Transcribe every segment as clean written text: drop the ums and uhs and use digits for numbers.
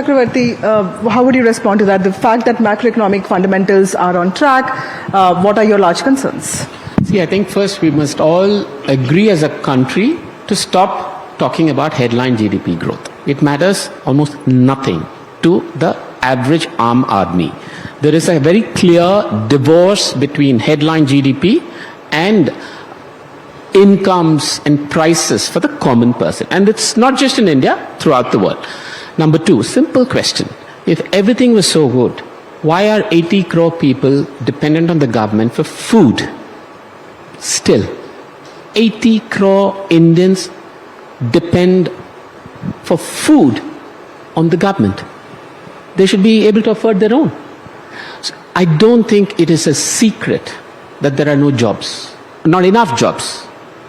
Chakravarty, how would you respond to that? The fact that macroeconomic fundamentals are on track, what are your large concerns? See, I think first we must all agree as a country to stop talking about headline GDP growth. It matters almost nothing to the average armed army. There is a very clear divorce between headline GDP and incomes and prices for the common person. And it's not just in India, throughout the world. Number two, simple question. If everything was so good, why are 80 crore people dependent on the government for food? Still, 80 crore Indians depend for food on the government. They should be able to afford their own. So I don't think it is a secret that there are no jobs, not enough jobs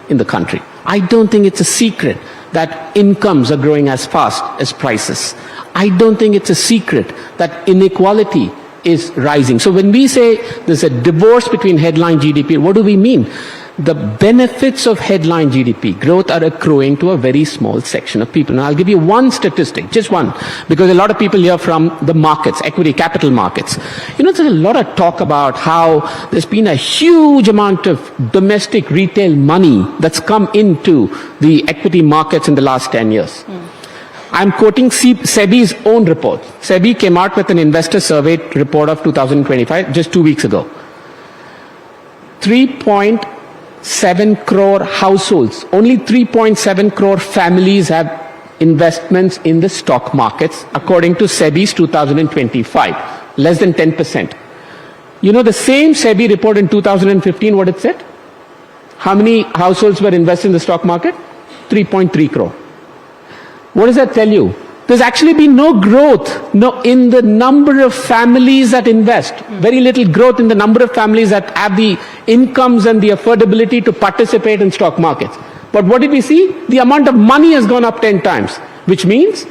in the country. I don't think it's a secret that incomes are growing as fast as prices. I don't think it's a secret that inequality is rising. So when we say there's a divorce between headline GDP, what do we mean? The benefits of headline GDP growth are accruing to a very small section of people. Now I'll give you one statistic, just one, because a lot of people hear from the markets, equity capital markets. You know, there's a lot of talk about how there's been a huge amount of domestic retail money that's come into the equity markets in the last 10 years. I'm quoting SEBI's own report. SEBI came out with an investor survey report of 2025 just 2 weeks ago. 3.7 crore households, only 3.7 crore families have investments in the stock markets, according to SEBI's 2025, less than 10%. You know, the same SEBI report in 2015, what it said? How many households were invested in the stock market? 3.3 crore. What does that tell you? There's actually been no growth in the number of families that invest. Very little growth in the number of families that have the incomes and the affordability to participate in stock markets. But what did we see? The amount of money has gone up 10 times, which means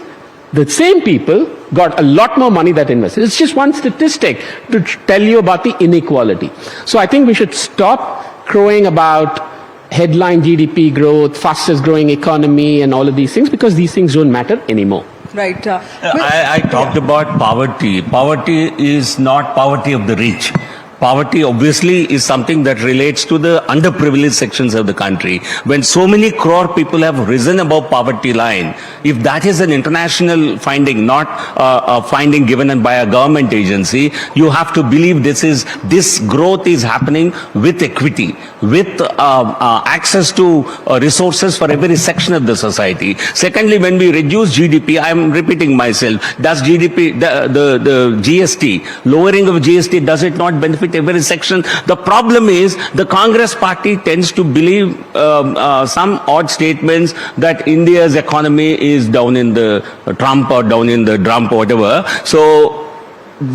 the same people got a lot more money that invested. It's just one statistic to tell you about the inequality. So I think we should stop crowing about headline GDP growth, fastest growing economy and all of these things, because these things don't matter anymore. Right. I talked about poverty. Poverty is not poverty of the rich. Poverty obviously is something that relates to the underprivileged sections of the country. When so many crore people have risen above poverty line, if that is an international finding, not a finding given by a government agency, you have to believe this growth is happening with equity, with access to resources for every section of the society. Secondly, when we reduce GDP, I am repeating myself, does GDP, the GST, lowering of GST, does it not benefit every section? The problem is the Congress party tends to believe some odd statements that India's economy is down in the Trump or down in the dump or whatever. So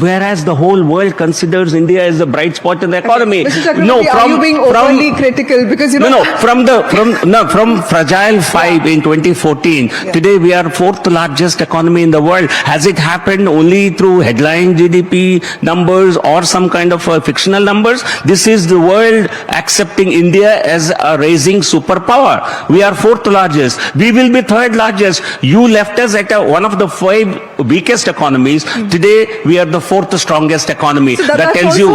whereas the whole world considers India as a bright spot in the economy. Mr. Chakravarty, are you being overly critical? Because you know, from fragile 5 in 2014, today we are fourth largest economy in the world. Has it happened only through headline GDP numbers or some kind of fictional numbers? This is the world accepting India as a rising superpower. We are fourth largest. We will be third largest. You left us at one of the 5 weakest economies. Today we are the fourth strongest economy. So that tells you